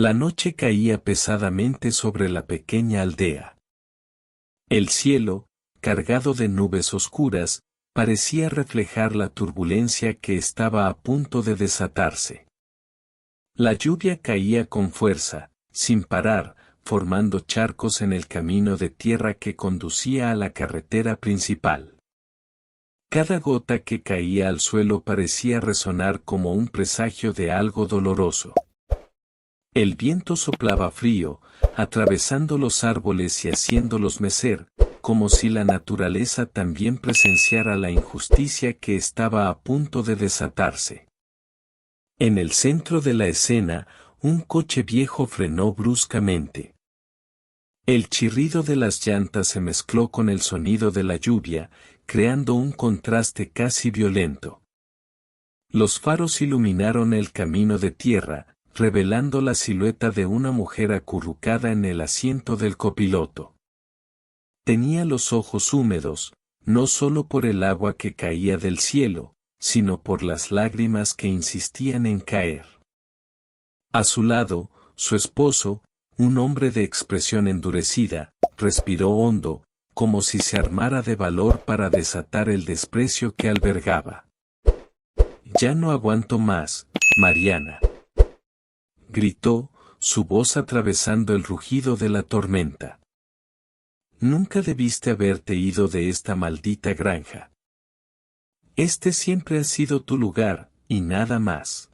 La noche caía pesadamente sobre la pequeña aldea. El cielo, cargado de nubes oscuras, parecía reflejar la turbulencia que estaba a punto de desatarse. La lluvia caía con fuerza, sin parar, formando charcos en el camino de tierra que conducía a la carretera principal. Cada gota que caía al suelo parecía resonar como un presagio de algo doloroso. El viento soplaba frío, atravesando los árboles y haciéndolos mecer, como si la naturaleza también presenciara la injusticia que estaba a punto de desatarse. En el centro de la escena, un coche viejo frenó bruscamente. El chirrido de las llantas se mezcló con el sonido de la lluvia, creando un contraste casi violento. Los faros iluminaron el camino de tierra, revelando la silueta de una mujer acurrucada en el asiento del copiloto. Tenía los ojos húmedos, no solo por el agua que caía del cielo, sino por las lágrimas que insistían en caer. A su lado, su esposo, un hombre de expresión endurecida, respiró hondo, como si se armara de valor para desatar el desprecio que albergaba. «Ya no aguanto más, Mariana», gritó, su voz atravesando el rugido de la tormenta. «Nunca debiste haberte ido de esta maldita granja. Este siempre ha sido tu lugar, y nada más».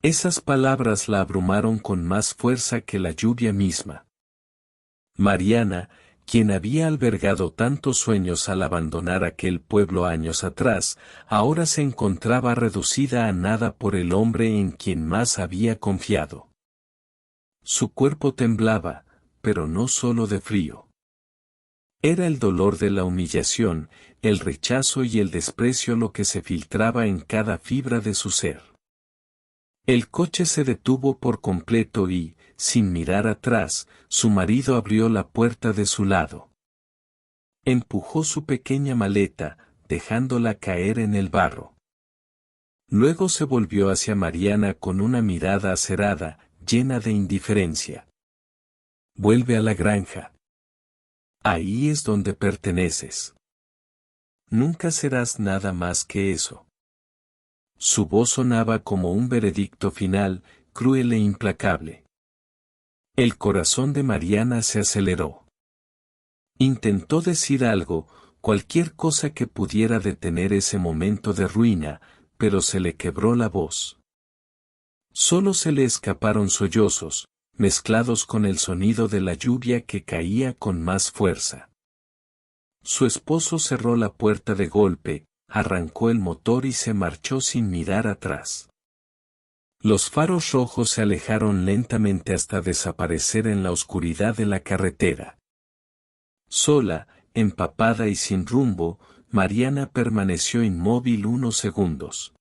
Esas palabras la abrumaron con más fuerza que la lluvia misma. Mariana, quien había albergado tantos sueños al abandonar aquel pueblo años atrás, ahora se encontraba reducida a nada por el hombre en quien más había confiado. Su cuerpo temblaba, pero no solo de frío. Era el dolor de la humillación, el rechazo y el desprecio lo que se filtraba en cada fibra de su ser. El coche se detuvo por completo y, sin mirar atrás, su marido abrió la puerta de su lado. Empujó su pequeña maleta, dejándola caer en el barro. Luego se volvió hacia Mariana con una mirada acerada, llena de indiferencia. «Vuelve a la granja. Ahí es donde perteneces. Nunca serás nada más que eso». Su voz sonaba como un veredicto final, cruel e implacable. El corazón de Mariana se aceleró. Intentó decir algo, cualquier cosa que pudiera detener ese momento de ruina, pero se le quebró la voz. Solo se le escaparon sollozos, mezclados con el sonido de la lluvia que caía con más fuerza. Su esposo cerró la puerta de golpe, arrancó el motor y se marchó sin mirar atrás. Los faros rojos se alejaron lentamente hasta desaparecer en la oscuridad de la carretera. Sola, empapada y sin rumbo, Mariana permaneció inmóvil unos segundos.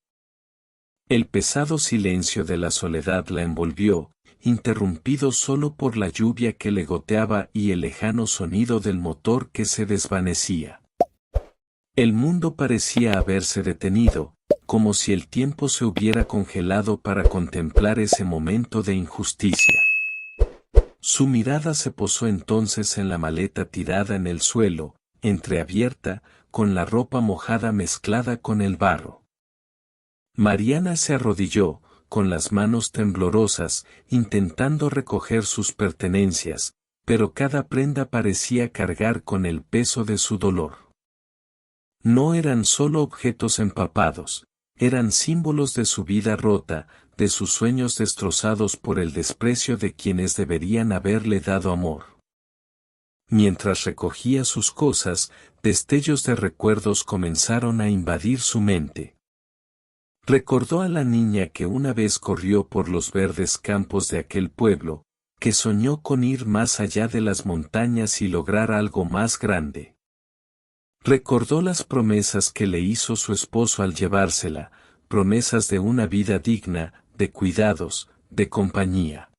El pesado silencio de la soledad la envolvió, interrumpido solo por la lluvia que le goteaba y el lejano sonido del motor que se desvanecía. El mundo parecía haberse detenido, como si el tiempo se hubiera congelado para contemplar ese momento de injusticia. Su mirada se posó entonces en la maleta tirada en el suelo, entreabierta, con la ropa mojada mezclada con el barro. Mariana se arrodilló, con las manos temblorosas, intentando recoger sus pertenencias, pero cada prenda parecía cargar con el peso de su dolor. No eran solo objetos empapados, eran símbolos de su vida rota, de sus sueños destrozados por el desprecio de quienes deberían haberle dado amor. Mientras recogía sus cosas, destellos de recuerdos comenzaron a invadir su mente. Recordó a la niña que una vez corrió por los verdes campos de aquel pueblo, que soñó con ir más allá de las montañas y lograr algo más grande. Recordó las promesas que le hizo su esposo al llevársela, promesas de una vida digna, de cuidados, de compañía.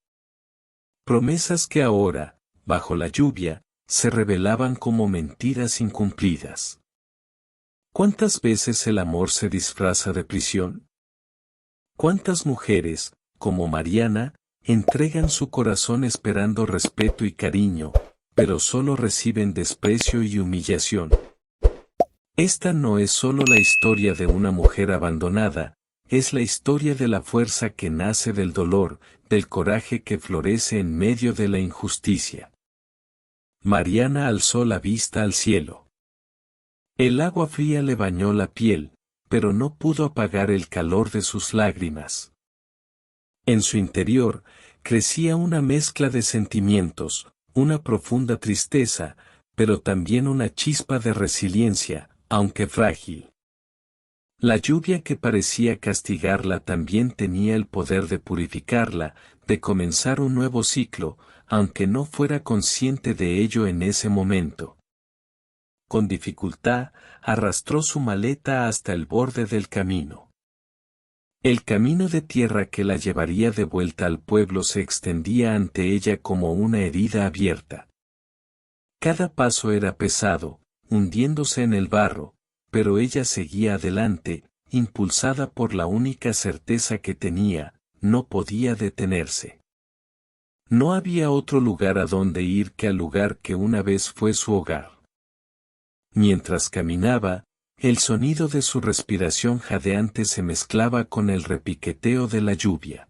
Promesas que ahora, bajo la lluvia, se revelaban como mentiras incumplidas. ¿Cuántas veces el amor se disfraza de prisión? ¿Cuántas mujeres, como Mariana, entregan su corazón esperando respeto y cariño, pero solo reciben desprecio y humillación. Esta no es solo la historia de una mujer abandonada, es la historia de la fuerza que nace del dolor, del coraje que florece en medio de la injusticia. Mariana alzó la vista al cielo. El agua fría le bañó la piel, pero no pudo apagar el calor de sus lágrimas. En su interior, crecía una mezcla de sentimientos, una profunda tristeza, pero también una chispa de resiliencia, aunque frágil. La lluvia que parecía castigarla también tenía el poder de purificarla, de comenzar un nuevo ciclo, aunque no fuera consciente de ello en ese momento. Con dificultad, arrastró su maleta hasta el borde del camino. El camino de tierra que la llevaría de vuelta al pueblo se extendía ante ella como una herida abierta. Cada paso era pesado, hundiéndose en el barro, pero ella seguía adelante, impulsada por la única certeza que tenía, no podía detenerse. No había otro lugar a donde ir que al lugar que una vez fue su hogar. Mientras caminaba, el sonido de su respiración jadeante se mezclaba con el repiqueteo de la lluvia.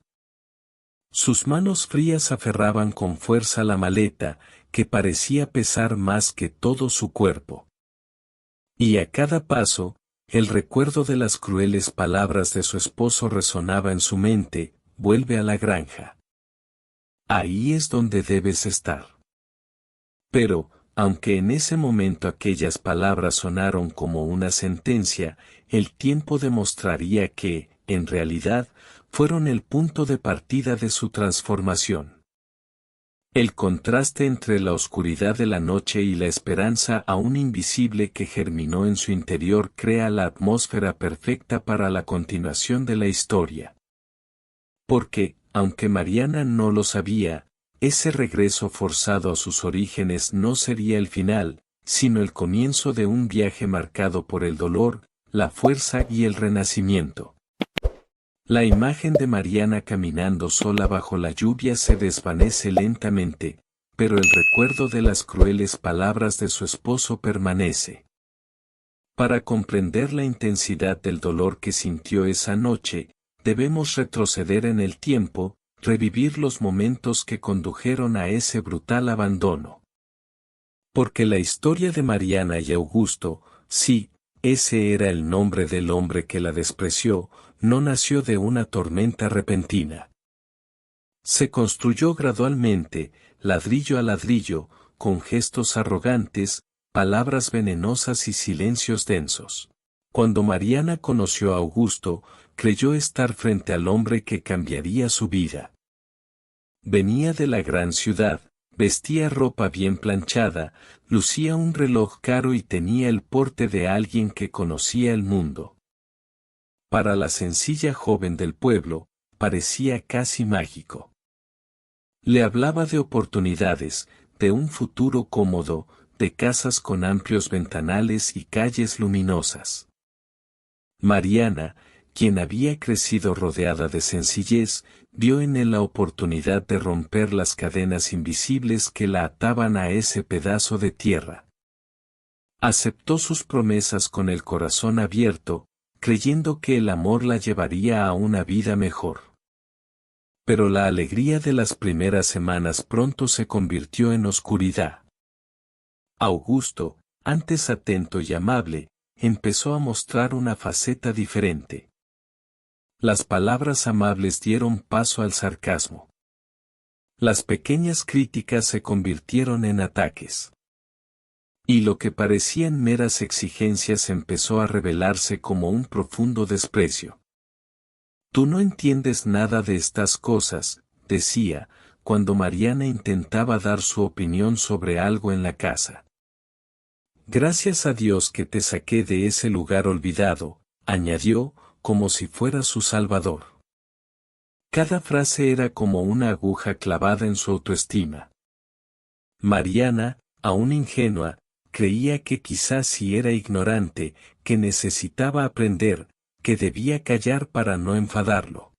Sus manos frías aferraban con fuerza la maleta, que parecía pesar más que todo su cuerpo. Y a cada paso, el recuerdo de las crueles palabras de su esposo resonaba en su mente: vuelve a la granja. Ahí es donde debes estar. Pero, aunque en ese momento aquellas palabras sonaron como una sentencia, el tiempo demostraría que, en realidad, fueron el punto de partida de su transformación. El contraste entre la oscuridad de la noche y la esperanza aún invisible que germinó en su interior crea la atmósfera perfecta para la continuación de la historia. Porque, aunque Mariana no lo sabía, ese regreso forzado a sus orígenes no sería el final, sino el comienzo de un viaje marcado por el dolor, la fuerza y el renacimiento. La imagen de Mariana caminando sola bajo la lluvia se desvanece lentamente, pero el recuerdo de las crueles palabras de su esposo permanece. Para comprender la intensidad del dolor que sintió esa noche, debemos retroceder en el tiempo, revivir los momentos que condujeron a ese brutal abandono. Porque la historia de Mariana y Augusto, sí, ese era el nombre del hombre que la despreció, no nació de una tormenta repentina. Se construyó gradualmente, ladrillo a ladrillo, con gestos arrogantes, palabras venenosas y silencios densos. Cuando Mariana conoció a Augusto, creyó estar frente al hombre que cambiaría su vida. Venía de la gran ciudad, vestía ropa bien planchada, lucía un reloj caro y tenía el porte de alguien que conocía el mundo. Para la sencilla joven del pueblo, parecía casi mágico. Le hablaba de oportunidades, de un futuro cómodo, de casas con amplios ventanales y calles luminosas. Mariana, quien había crecido rodeada de sencillez, vio en él la oportunidad de romper las cadenas invisibles que la ataban a ese pedazo de tierra. Aceptó sus promesas con el corazón abierto, creyendo que el amor la llevaría a una vida mejor. Pero la alegría de las primeras semanas pronto se convirtió en oscuridad. Augusto, antes atento y amable, empezó a mostrar una faceta diferente. Las palabras amables dieron paso al sarcasmo. Las pequeñas críticas se convirtieron en ataques. Y lo que parecían meras exigencias empezó a revelarse como un profundo desprecio. Tú no entiendes nada de estas cosas, decía, cuando Mariana intentaba dar su opinión sobre algo en la casa. Gracias a Dios que te saqué de ese lugar olvidado, añadió, como si fuera su salvador. Cada frase era como una aguja clavada en su autoestima. Mariana, aún ingenua, creía que quizás si era ignorante, que necesitaba aprender, que debía callar para no enfadarlo.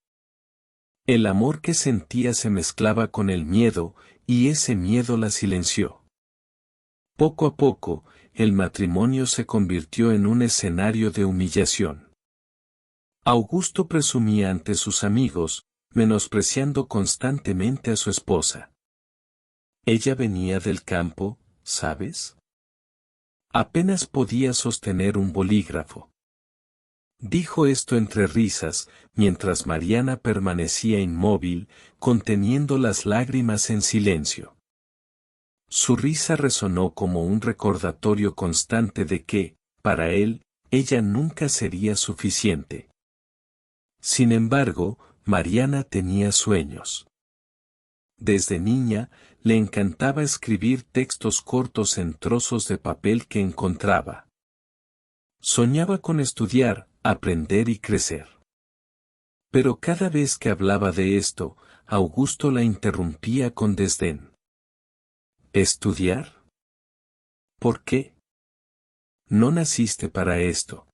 El amor que sentía se mezclaba con el miedo, y ese miedo la silenció. Poco a poco, el matrimonio se convirtió en un escenario de humillación. Augusto presumía ante sus amigos, menospreciando constantemente a su esposa. Ella venía del campo, ¿sabes? Apenas podía sostener un bolígrafo. Dijo esto entre risas, mientras Mariana permanecía inmóvil, conteniendo las lágrimas en silencio. Su risa resonó como un recordatorio constante de que, para él, ella nunca sería suficiente. Sin embargo, Mariana tenía sueños. Desde niña, le encantaba escribir textos cortos en trozos de papel que encontraba. Soñaba con estudiar, aprender y crecer. Pero cada vez que hablaba de esto, Augusto la interrumpía con desdén. ¿Estudiar? ¿Por qué? No naciste para esto.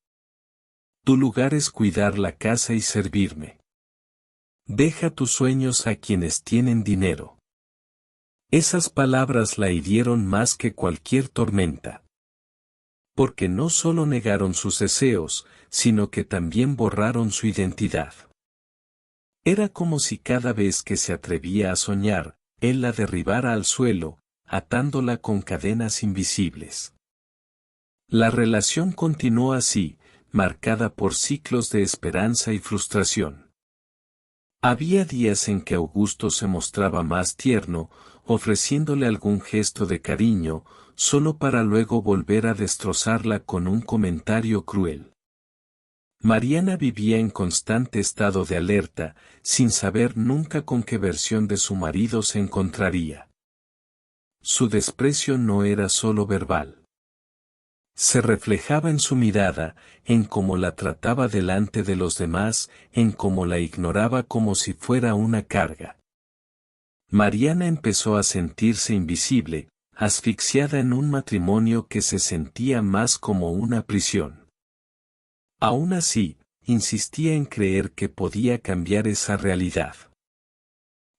Tu lugar es cuidar la casa y servirme. Deja tus sueños a quienes tienen dinero. Esas palabras la hirieron más que cualquier tormenta. Porque no solo negaron sus deseos, sino que también borraron su identidad. Era como si cada vez que se atrevía a soñar, él la derribara al suelo, atándola con cadenas invisibles. La relación continuó así, marcada por ciclos de esperanza y frustración. Había días en que Augusto se mostraba más tierno, ofreciéndole algún gesto de cariño, solo para luego volver a destrozarla con un comentario cruel. Mariana vivía en constante estado de alerta, sin saber nunca con qué versión de su marido se encontraría. Su desprecio no era solo verbal. Se reflejaba en su mirada, en cómo la trataba delante de los demás, en cómo la ignoraba como si fuera una carga. Mariana empezó a sentirse invisible, asfixiada en un matrimonio que se sentía más como una prisión. Aún así, insistía en creer que podía cambiar esa realidad.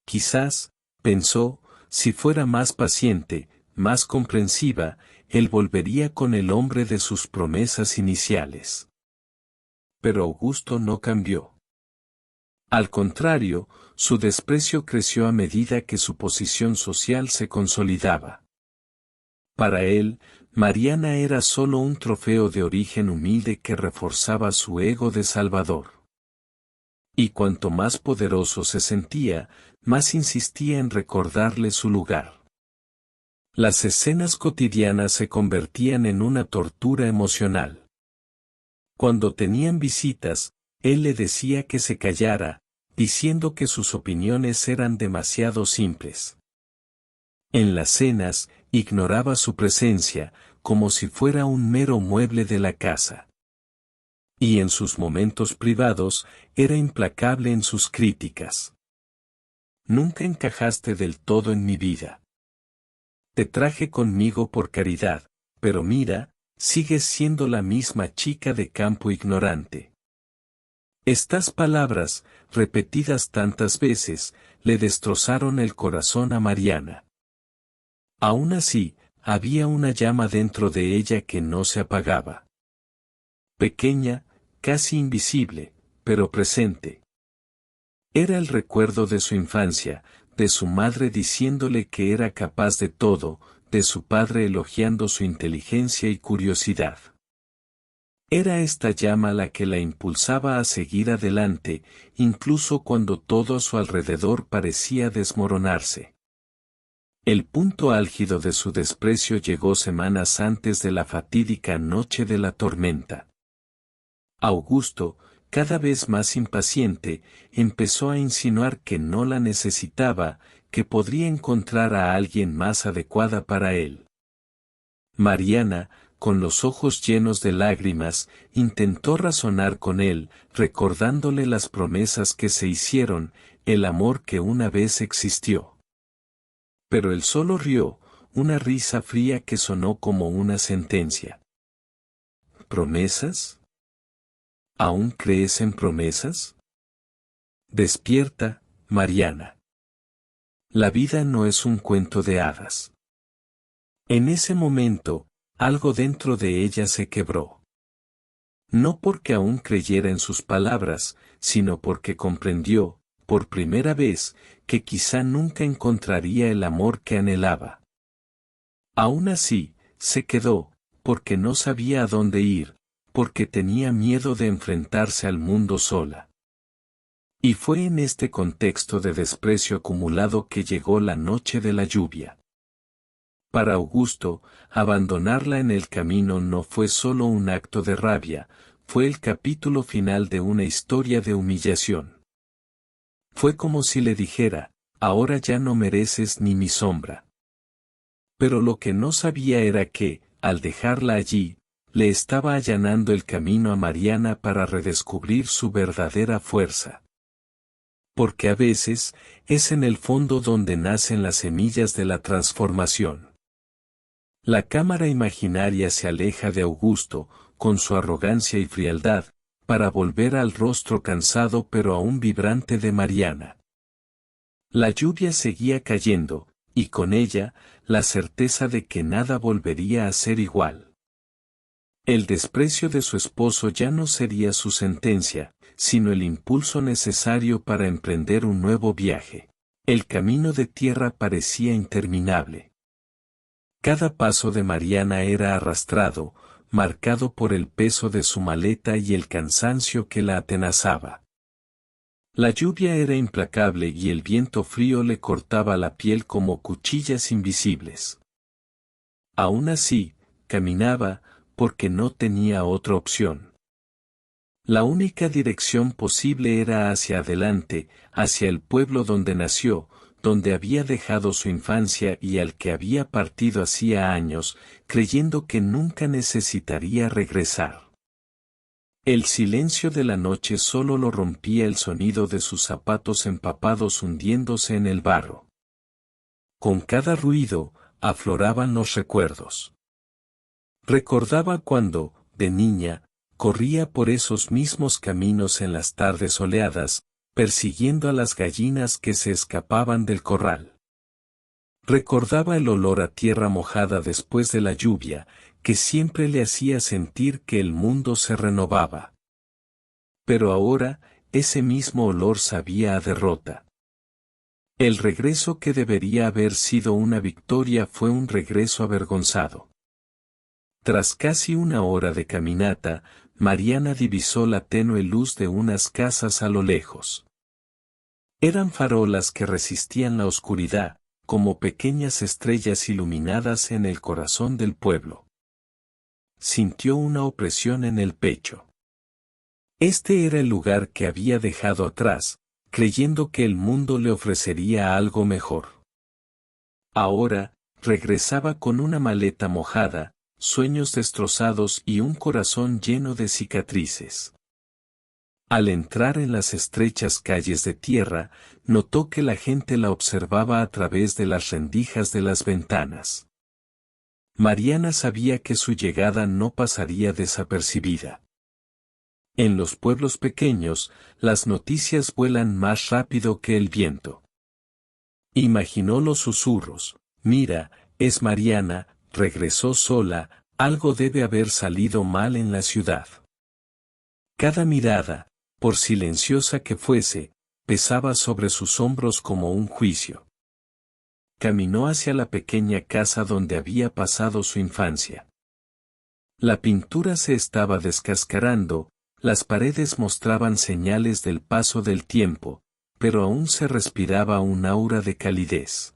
Quizás, pensó, si fuera más paciente, más comprensiva, él volvería con el hombre de sus promesas iniciales. Pero Augusto no cambió. Al contrario, su desprecio creció a medida que su posición social se consolidaba. Para él, Mariana era solo un trofeo de origen humilde que reforzaba su ego de salvador. Y cuanto más poderoso se sentía, más insistía en recordarle su lugar. Las escenas cotidianas se convertían en una tortura emocional. Cuando tenían visitas, él le decía que se callara, diciendo que sus opiniones eran demasiado simples. En las cenas, ignoraba su presencia, como si fuera un mero mueble de la casa. Y en sus momentos privados, era implacable en sus críticas. Nunca encajaste del todo en mi vida. Te traje conmigo por caridad, pero mira, sigues siendo la misma chica de campo ignorante. Estas palabras, repetidas tantas veces, le destrozaron el corazón a Mariana. Aún así, había una llama dentro de ella que no se apagaba. Pequeña, casi invisible, pero presente. Era el recuerdo de su infancia, de su madre diciéndole que era capaz de todo, de su padre elogiando su inteligencia y curiosidad. Era esta llama la que la impulsaba a seguir adelante, incluso cuando todo a su alrededor parecía desmoronarse. El punto álgido de su desprecio llegó semanas antes de la fatídica noche de la tormenta. Augusto, cada vez más impaciente, empezó a insinuar que no la necesitaba, que podría encontrar a alguien más adecuada para él. Mariana, con los ojos llenos de lágrimas, intentó razonar con él, recordándole las promesas que se hicieron, el amor que una vez existió. Pero él solo rió, una risa fría que sonó como una sentencia. ¿Promesas? ¿Aún crees en promesas? Despierta, Mariana. La vida no es un cuento de hadas. En ese momento, algo dentro de ella se quebró. No porque aún creyera en sus palabras, sino porque comprendió, por primera vez, que quizá nunca encontraría el amor que anhelaba. Aún así, se quedó, porque no sabía a dónde ir, porque tenía miedo de enfrentarse al mundo sola. Y fue en este contexto de desprecio acumulado que llegó la noche de la lluvia. Para Augusto, abandonarla en el camino no fue solo un acto de rabia, fue el capítulo final de una historia de humillación. Fue como si le dijera, ahora ya no mereces ni mi sombra. Pero lo que no sabía era que, al dejarla allí, le estaba allanando el camino a Mariana para redescubrir su verdadera fuerza. Porque a veces, es en el fondo donde nacen las semillas de la transformación. La cámara imaginaria se aleja de Augusto, con su arrogancia y frialdad, para volver al rostro cansado pero aún vibrante de Mariana. La lluvia seguía cayendo, y con ella, la certeza de que nada volvería a ser igual. El desprecio de su esposo ya no sería su sentencia, sino el impulso necesario para emprender un nuevo viaje. El camino de tierra parecía interminable. Cada paso de Mariana era arrastrado, marcado por el peso de su maleta y el cansancio que la atenazaba. La lluvia era implacable y el viento frío le cortaba la piel como cuchillas invisibles. Aún así, caminaba, porque no tenía otra opción. La única dirección posible era hacia adelante, hacia el pueblo donde nació, donde había dejado su infancia y al que había partido hacía años, creyendo que nunca necesitaría regresar. El silencio de la noche solo lo rompía el sonido de sus zapatos empapados hundiéndose en el barro. Con cada ruido, afloraban los recuerdos. Recordaba cuando, de niña, corría por esos mismos caminos en las tardes soleadas, persiguiendo a las gallinas que se escapaban del corral. Recordaba el olor a tierra mojada después de la lluvia, que siempre le hacía sentir que el mundo se renovaba. Pero ahora, ese mismo olor sabía a derrota. El regreso que debería haber sido una victoria fue un regreso avergonzado. Tras casi una hora de caminata, Mariana divisó la tenue luz de unas casas a lo lejos. Eran farolas que resistían la oscuridad, como pequeñas estrellas iluminadas en el corazón del pueblo. Sintió una opresión en el pecho. Este era el lugar que había dejado atrás, creyendo que el mundo le ofrecería algo mejor. Ahora, regresaba con una maleta mojada, sueños destrozados y un corazón lleno de cicatrices. Al entrar en las estrechas calles de tierra, notó que la gente la observaba a través de las rendijas de las ventanas. Mariana sabía que su llegada no pasaría desapercibida. En los pueblos pequeños, las noticias vuelan más rápido que el viento. Imaginó los susurros, mira, es Mariana, regresó sola, algo debe haber salido mal en la ciudad. Cada mirada, por silenciosa que fuese, pesaba sobre sus hombros como un juicio. Caminó hacia la pequeña casa donde había pasado su infancia. La pintura se estaba descascarando, las paredes mostraban señales del paso del tiempo, pero aún se respiraba un aura de calidez.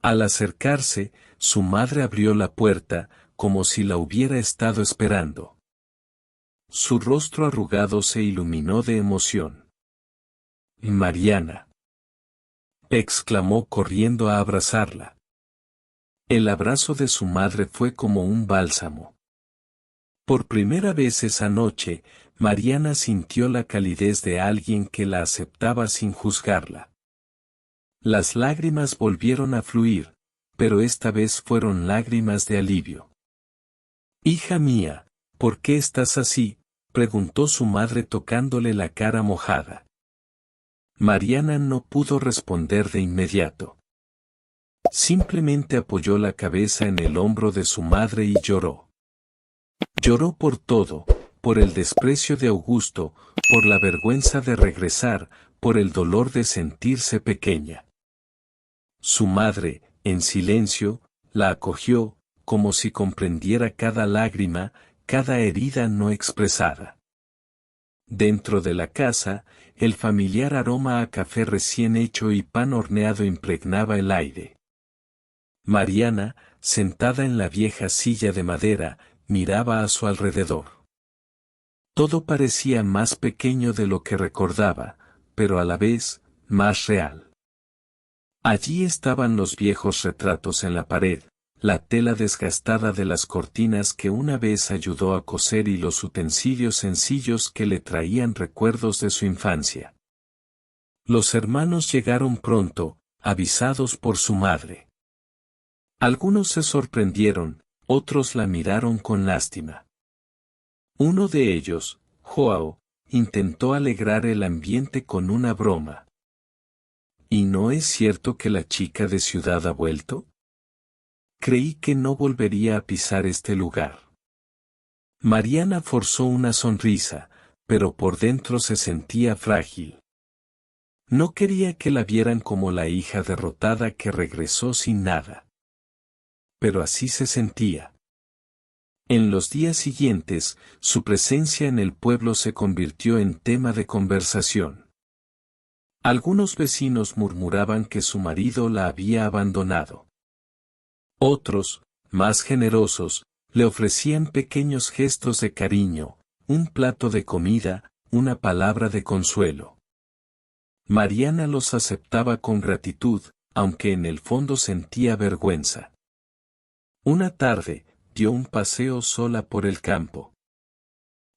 Al acercarse, su madre abrió la puerta, como si la hubiera estado esperando. Su rostro arrugado se iluminó de emoción. «Mariana», exclamó corriendo a abrazarla. El abrazo de su madre fue como un bálsamo. Por primera vez esa noche, Mariana sintió la calidez de alguien que la aceptaba sin juzgarla. Las lágrimas volvieron a fluir, pero esta vez fueron lágrimas de alivio. «Hija mía, ¿por qué estás así?», preguntó su madre tocándole la cara mojada. Mariana no pudo responder de inmediato. Simplemente apoyó la cabeza en el hombro de su madre y lloró. Lloró por todo, por el desprecio de Augusto, por la vergüenza de regresar, por el dolor de sentirse pequeña. Su madre, en silencio, la acogió, como si comprendiera cada lágrima, cada herida no expresada. Dentro de la casa, el familiar aroma a café recién hecho y pan horneado impregnaba el aire. Mariana, sentada en la vieja silla de madera, miraba a su alrededor. Todo parecía más pequeño de lo que recordaba, pero a la vez, más real. Allí estaban los viejos retratos en la pared, la tela desgastada de las cortinas que una vez ayudó a coser y los utensilios sencillos que le traían recuerdos de su infancia. Los hermanos llegaron pronto, avisados por su madre. Algunos se sorprendieron, otros la miraron con lástima. Uno de ellos, Joao, intentó alegrar el ambiente con una broma. ¿Y no es cierto que la chica de ciudad ha vuelto? Creí que no volvería a pisar este lugar. Mariana forzó una sonrisa, pero por dentro se sentía frágil. No quería que la vieran como la hija derrotada que regresó sin nada. Pero así se sentía. En los días siguientes, su presencia en el pueblo se convirtió en tema de conversación. Algunos vecinos murmuraban que su marido la había abandonado. Otros, más generosos, le ofrecían pequeños gestos de cariño, un plato de comida, una palabra de consuelo. Mariana los aceptaba con gratitud, aunque en el fondo sentía vergüenza. Una tarde, dio un paseo sola por el campo.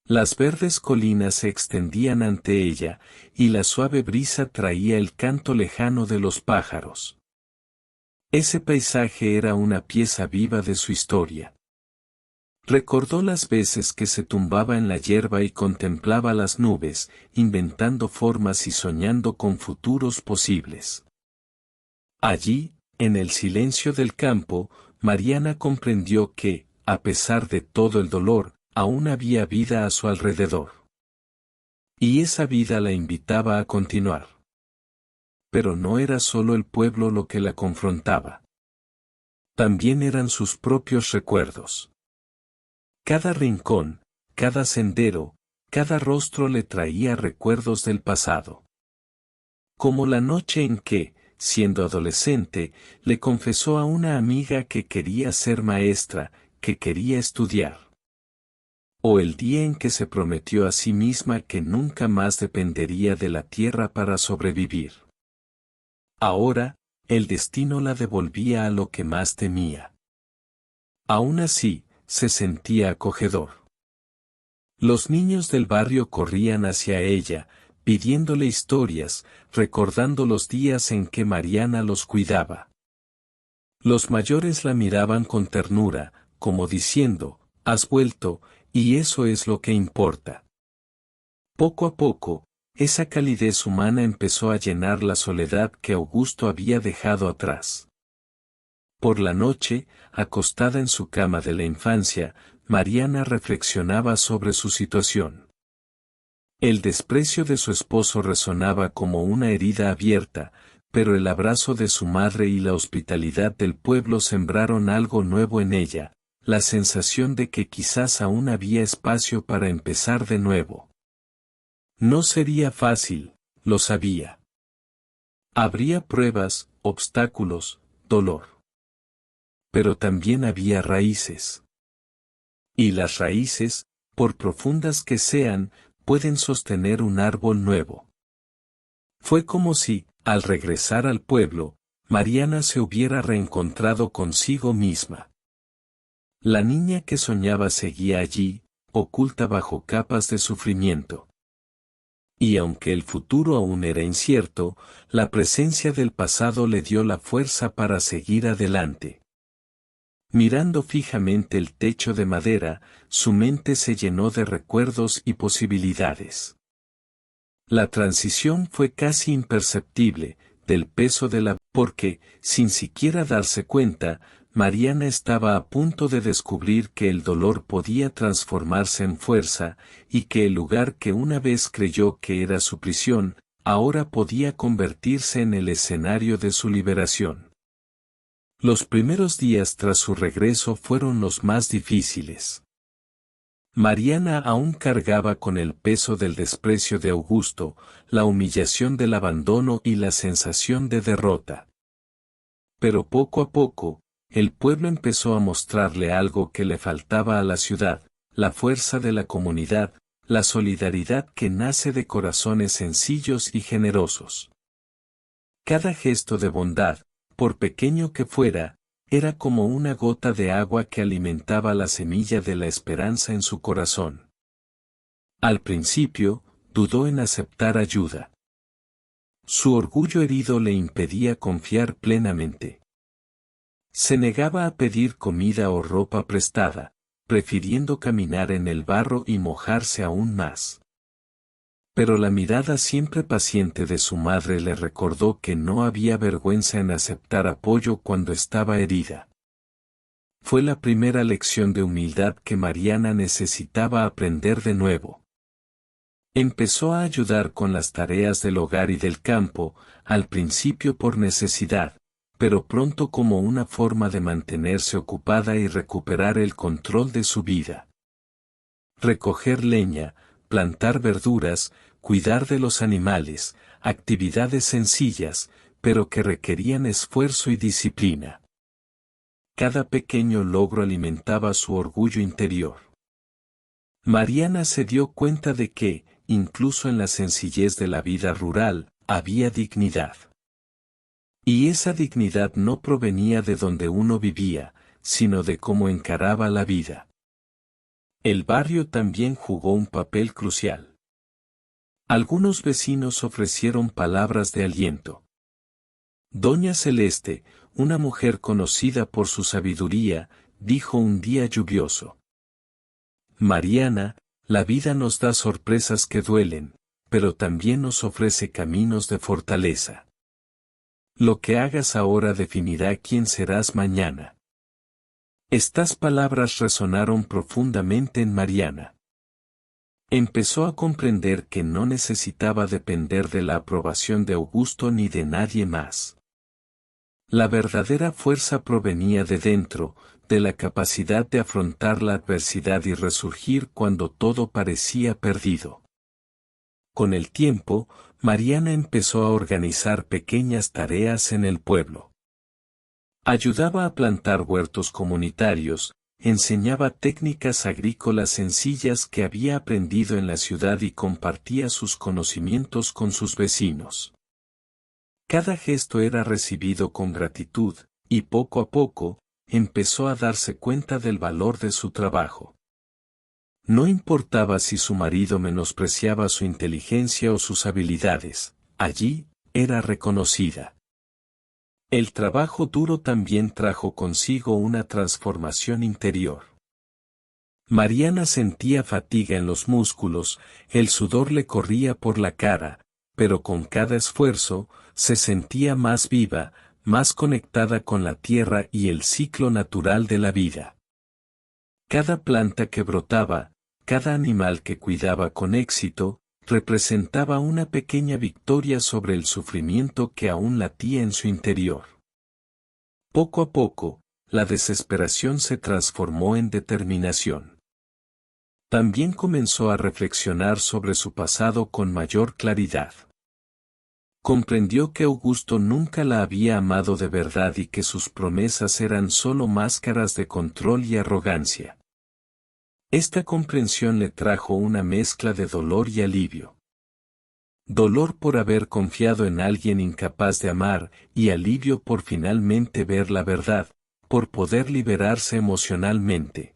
Las verdes colinas se extendían ante ella, y la suave brisa traía el canto lejano de los pájaros. Ese paisaje era una pieza viva de su historia. Recordó las veces que se tumbaba en la hierba y contemplaba las nubes, inventando formas y soñando con futuros posibles. Allí, en el silencio del campo, Mariana comprendió que, a pesar de todo el dolor, aún había vida a su alrededor. Y esa vida la invitaba a continuar. Pero no era solo el pueblo lo que la confrontaba. También eran sus propios recuerdos. Cada rincón, cada sendero, cada rostro le traía recuerdos del pasado. Como la noche en que, siendo adolescente, le confesó a una amiga que quería ser maestra, que quería estudiar. O el día en que se prometió a sí misma que nunca más dependería de la tierra para sobrevivir. Ahora, el destino la devolvía a lo que más temía. Aún así, se sentía acogedor. Los niños del barrio corrían hacia ella, pidiéndole historias, recordando los días en que Mariana los cuidaba. Los mayores la miraban con ternura, como diciendo, has vuelto, y eso es lo que importa. Poco a poco, esa calidez humana empezó a llenar la soledad que Augusto había dejado atrás. Por la noche, acostada en su cama de la infancia, Mariana reflexionaba sobre su situación. El desprecio de su esposo resonaba como una herida abierta, pero el abrazo de su madre y la hospitalidad del pueblo sembraron algo nuevo en ella, la sensación de que quizás aún había espacio para empezar de nuevo. No sería fácil, lo sabía. Habría pruebas, obstáculos, dolor. Pero también había raíces. Y las raíces, por profundas que sean, pueden sostener un árbol nuevo. Fue como si, al regresar al pueblo, Mariana se hubiera reencontrado consigo misma. La niña que soñaba seguía allí, oculta bajo capas de sufrimiento. Y aunque el futuro aún era incierto, la presencia del pasado le dio la fuerza para seguir adelante. Mirando fijamente el techo de madera, su mente se llenó de recuerdos y posibilidades. La transición fue casi imperceptible, del peso de la... porque, sin siquiera darse cuenta, Mariana estaba a punto de descubrir que el dolor podía transformarse en fuerza, y que el lugar que una vez creyó que era su prisión, ahora podía convertirse en el escenario de su liberación. Los primeros días tras su regreso fueron los más difíciles. Mariana aún cargaba con el peso del desprecio de Augusto, la humillación del abandono y la sensación de derrota. Pero poco a poco, el pueblo empezó a mostrarle algo que le faltaba a la ciudad, la fuerza de la comunidad, la solidaridad que nace de corazones sencillos y generosos. Cada gesto de bondad, por pequeño que fuera, era como una gota de agua que alimentaba la semilla de la esperanza en su corazón. Al principio, dudó en aceptar ayuda. Su orgullo herido le impedía confiar plenamente. Se negaba a pedir comida o ropa prestada, prefiriendo caminar en el barro y mojarse aún más. Pero la mirada siempre paciente de su madre le recordó que no había vergüenza en aceptar apoyo cuando estaba herida. Fue la primera lección de humildad que Mariana necesitaba aprender de nuevo. Empezó a ayudar con las tareas del hogar y del campo, al principio por necesidad, pero pronto como una forma de mantenerse ocupada y recuperar el control de su vida. Recoger leña, plantar verduras, cuidar de los animales, actividades sencillas, pero que requerían esfuerzo y disciplina. Cada pequeño logro alimentaba su orgullo interior. Mariana se dio cuenta de que, incluso en la sencillez de la vida rural, había dignidad. Y esa dignidad no provenía de donde uno vivía, sino de cómo encaraba la vida. El barrio también jugó un papel crucial. Algunos vecinos ofrecieron palabras de aliento. Doña Celeste, una mujer conocida por su sabiduría, dijo un día lluvioso: Mariana, la vida nos da sorpresas que duelen, pero también nos ofrece caminos de fortaleza. Lo que hagas ahora definirá quién serás mañana. Estas palabras resonaron profundamente en Mariana. Empezó a comprender que no necesitaba depender de la aprobación de Augusto ni de nadie más. La verdadera fuerza provenía de dentro, de la capacidad de afrontar la adversidad y resurgir cuando todo parecía perdido. Con el tiempo, Mariana empezó a organizar pequeñas tareas en el pueblo. Ayudaba a plantar huertos comunitarios, enseñaba técnicas agrícolas sencillas que había aprendido en la ciudad y compartía sus conocimientos con sus vecinos. Cada gesto era recibido con gratitud, y poco a poco, empezó a darse cuenta del valor de su trabajo. No importaba si su marido menospreciaba su inteligencia o sus habilidades, allí, era reconocida. El trabajo duro también trajo consigo una transformación interior. Mariana sentía fatiga en los músculos, el sudor le corría por la cara, pero con cada esfuerzo, se sentía más viva, más conectada con la tierra y el ciclo natural de la vida. Cada planta que brotaba, cada animal que cuidaba con éxito, representaba una pequeña victoria sobre el sufrimiento que aún latía en su interior. Poco a poco, la desesperación se transformó en determinación. También comenzó a reflexionar sobre su pasado con mayor claridad. Comprendió que Augusto nunca la había amado de verdad y que sus promesas eran solo máscaras de control y arrogancia. Esta comprensión le trajo una mezcla de dolor y alivio. Dolor por haber confiado en alguien incapaz de amar, y alivio por finalmente ver la verdad, por poder liberarse emocionalmente.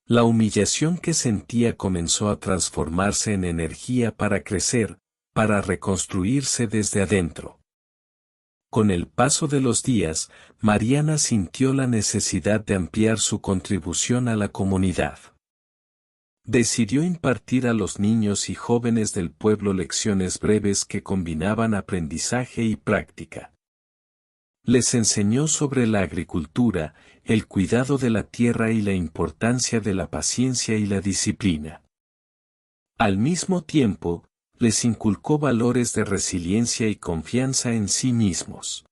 La humillación que sentía comenzó a transformarse en energía para crecer, para reconstruirse desde adentro. Con el paso de los días, Mariana sintió la necesidad de ampliar su contribución a la comunidad. Decidió impartir a los niños y jóvenes del pueblo lecciones breves que combinaban aprendizaje y práctica. Les enseñó sobre la agricultura, el cuidado de la tierra y la importancia de la paciencia y la disciplina. Al mismo tiempo, les inculcó valores de resiliencia y confianza en sí mismos.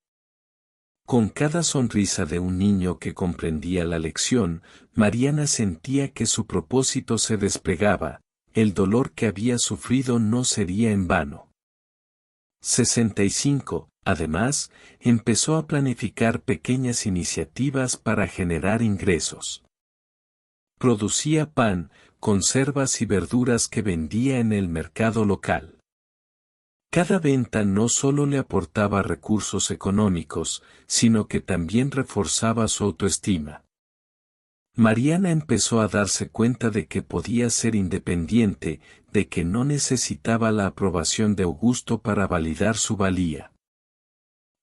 Con cada sonrisa de un niño que comprendía la lección, Mariana sentía que su propósito se desplegaba, el dolor que había sufrido no sería en vano. 65. Además, empezó a planificar pequeñas iniciativas para generar ingresos. Producía pan, conservas y verduras que vendía en el mercado local. Cada venta no solo le aportaba recursos económicos, sino que también reforzaba su autoestima. Mariana empezó a darse cuenta de que podía ser independiente, de que no necesitaba la aprobación de Augusto para validar su valía.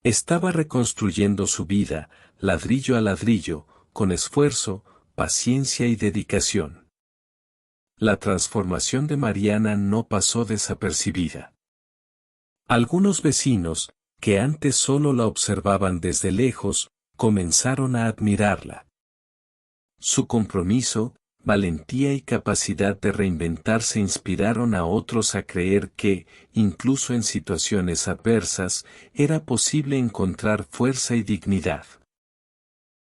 Estaba reconstruyendo su vida, ladrillo a ladrillo, con esfuerzo, paciencia y dedicación. La transformación de Mariana no pasó desapercibida. Algunos vecinos, que antes solo la observaban desde lejos, comenzaron a admirarla. Su compromiso, valentía y capacidad de reinventarse inspiraron a otros a creer que, incluso en situaciones adversas, era posible encontrar fuerza y dignidad.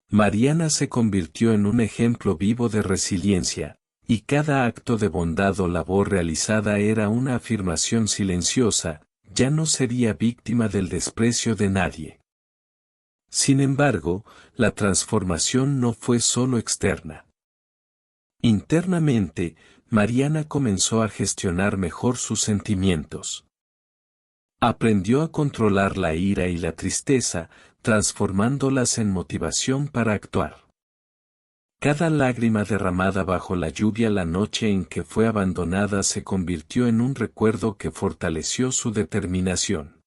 Mariana se convirtió en un ejemplo vivo de resiliencia, y cada acto de bondad o labor realizada era una afirmación silenciosa, ya no sería víctima del desprecio de nadie. Sin embargo, la transformación no fue solo externa. Internamente, Mariana comenzó a gestionar mejor sus sentimientos. Aprendió a controlar la ira y la tristeza, transformándolas en motivación para actuar. Cada lágrima derramada bajo la lluvia la noche en que fue abandonada se convirtió en un recuerdo que fortaleció su determinación.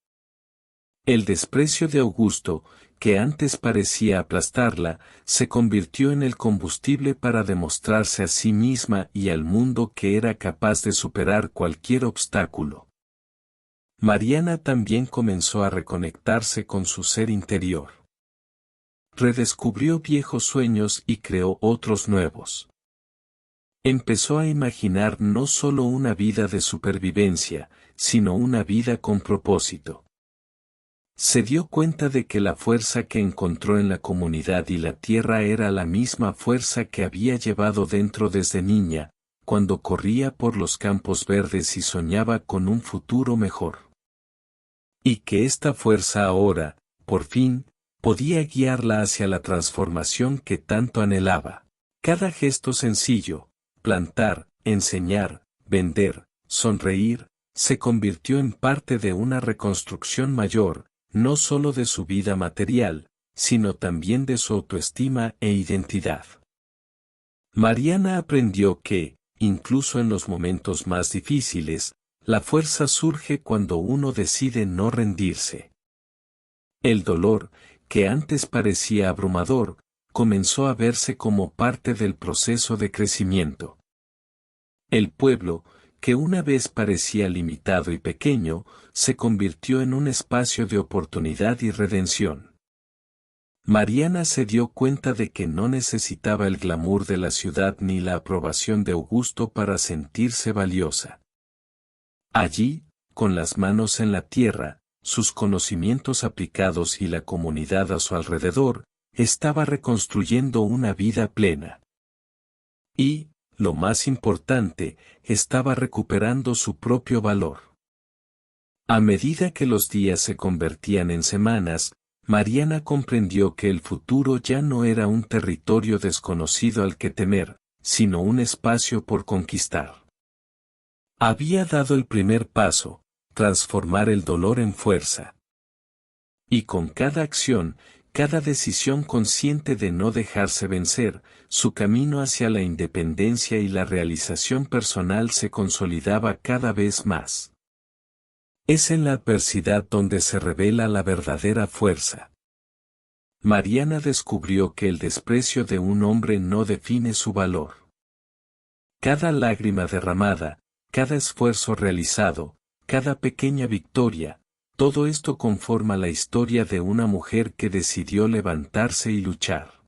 El desprecio de Augusto, que antes parecía aplastarla, se convirtió en el combustible para demostrarse a sí misma y al mundo que era capaz de superar cualquier obstáculo. Mariana también comenzó a reconectarse con su ser interior. Redescubrió viejos sueños y creó otros nuevos. Empezó a imaginar no solo una vida de supervivencia, sino una vida con propósito. Se dio cuenta de que la fuerza que encontró en la comunidad y la tierra era la misma fuerza que había llevado dentro desde niña, cuando corría por los campos verdes y soñaba con un futuro mejor. Y que esta fuerza ahora, por fin, podía guiarla hacia la transformación que tanto anhelaba. Cada gesto sencillo, plantar, enseñar, vender, sonreír, se convirtió en parte de una reconstrucción mayor, no solo de su vida material, sino también de su autoestima e identidad. Mariana aprendió que, incluso en los momentos más difíciles, la fuerza surge cuando uno decide no rendirse. El dolor, que antes parecía abrumador, comenzó a verse como parte del proceso de crecimiento. El pueblo, que una vez parecía limitado y pequeño, se convirtió en un espacio de oportunidad y redención. Mariana se dio cuenta de que no necesitaba el glamour de la ciudad ni la aprobación de Augusto para sentirse valiosa. Allí, con las manos en la tierra, sus conocimientos aplicados y la comunidad a su alrededor, estaba reconstruyendo una vida plena. Y, lo más importante, estaba recuperando su propio valor. A medida que los días se convertían en semanas, Mariana comprendió que el futuro ya no era un territorio desconocido al que temer, sino un espacio por conquistar. Había dado el primer paso, transformar el dolor en fuerza. Y con cada acción, cada decisión consciente de no dejarse vencer, su camino hacia la independencia y la realización personal se consolidaba cada vez más. Es en la adversidad donde se revela la verdadera fuerza. Mariana descubrió que el desprecio de un hombre no define su valor. Cada lágrima derramada, cada esfuerzo realizado, cada pequeña victoria, todo esto conforma la historia de una mujer que decidió levantarse y luchar.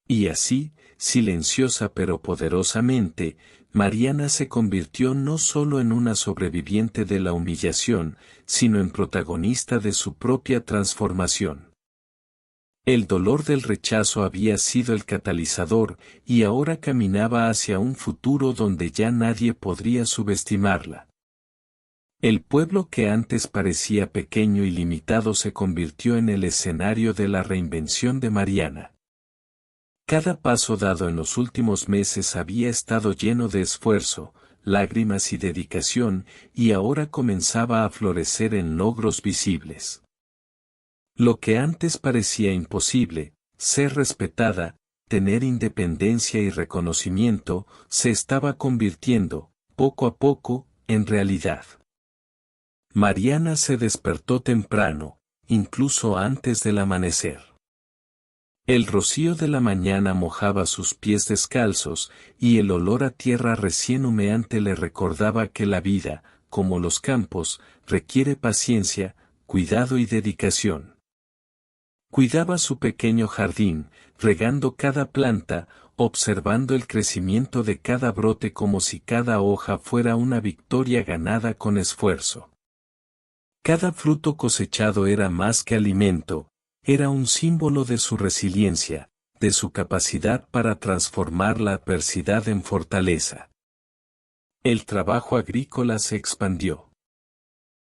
Y así, silenciosa pero poderosamente, Mariana se convirtió no solo en una sobreviviente de la humillación, sino en protagonista de su propia transformación. El dolor del rechazo había sido el catalizador, y ahora caminaba hacia un futuro donde ya nadie podría subestimarla. El pueblo que antes parecía pequeño y limitado se convirtió en el escenario de la reinvención de Mariana. Cada paso dado en los últimos meses había estado lleno de esfuerzo, lágrimas y dedicación, y ahora comenzaba a florecer en logros visibles. Lo que antes parecía imposible, ser respetada, tener independencia y reconocimiento, se estaba convirtiendo, poco a poco, en realidad. Mariana se despertó temprano, incluso antes del amanecer. El rocío de la mañana mojaba sus pies descalzos, y el olor a tierra recién humeante le recordaba que la vida, como los campos, requiere paciencia, cuidado y dedicación. Cuidaba su pequeño jardín, regando cada planta, observando el crecimiento de cada brote como si cada hoja fuera una victoria ganada con esfuerzo. Cada fruto cosechado era más que alimento, era un símbolo de su resiliencia, de su capacidad para transformar la adversidad en fortaleza. El trabajo agrícola se expandió.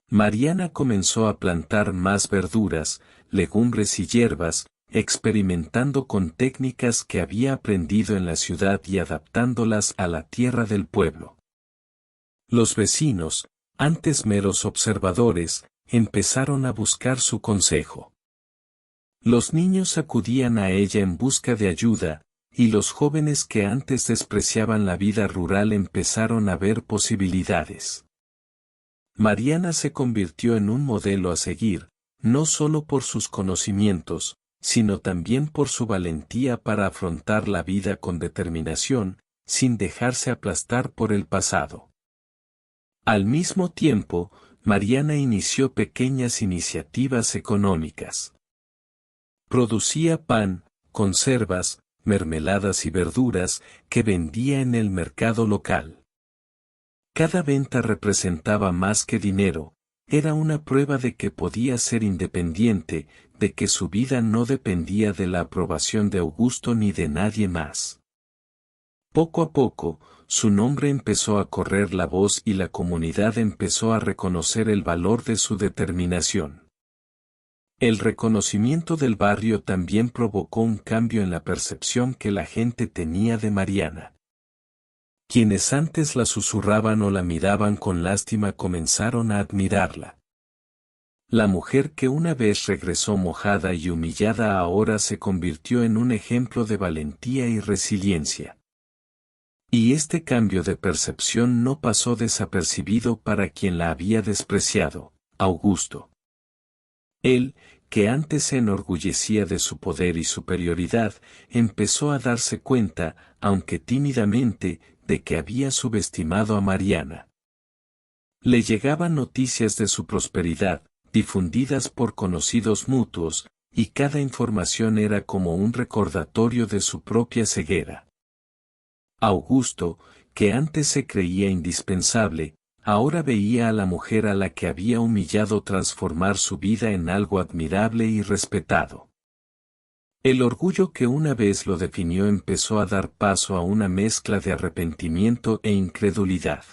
Mariana comenzó a plantar más verduras, legumbres y hierbas, experimentando con técnicas que había aprendido en la ciudad y adaptándolas a la tierra del pueblo. Los vecinos, antes meros observadores, empezaron a buscar su consejo. Los niños acudían a ella en busca de ayuda, y los jóvenes que antes despreciaban la vida rural empezaron a ver posibilidades. Mariana se convirtió en un modelo a seguir, no solo por sus conocimientos, sino también por su valentía para afrontar la vida con determinación, sin dejarse aplastar por el pasado. Al mismo tiempo, Mariana inició pequeñas iniciativas económicas. Producía pan, conservas, mermeladas y verduras que vendía en el mercado local. Cada venta representaba más que dinero, era una prueba de que podía ser independiente, de que su vida no dependía de la aprobación de Augusto ni de nadie más. Poco a poco, su nombre empezó a correr la voz y la comunidad empezó a reconocer el valor de su determinación. El reconocimiento del barrio también provocó un cambio en la percepción que la gente tenía de Mariana. Quienes antes la susurraban o la miraban con lástima comenzaron a admirarla. La mujer que una vez regresó mojada y humillada ahora se convirtió en un ejemplo de valentía y resiliencia. Y este cambio de percepción no pasó desapercibido para quien la había despreciado, Augusto. Él, que antes se enorgullecía de su poder y superioridad, empezó a darse cuenta, aunque tímidamente, de que había subestimado a Mariana. Le llegaban noticias de su prosperidad, difundidas por conocidos mutuos, y cada información era como un recordatorio de su propia ceguera. Augusto, que antes se creía indispensable, ahora veía a la mujer a la que había humillado transformar su vida en algo admirable y respetado. El orgullo que una vez lo definió empezó a dar paso a una mezcla de arrepentimiento e incredulidad.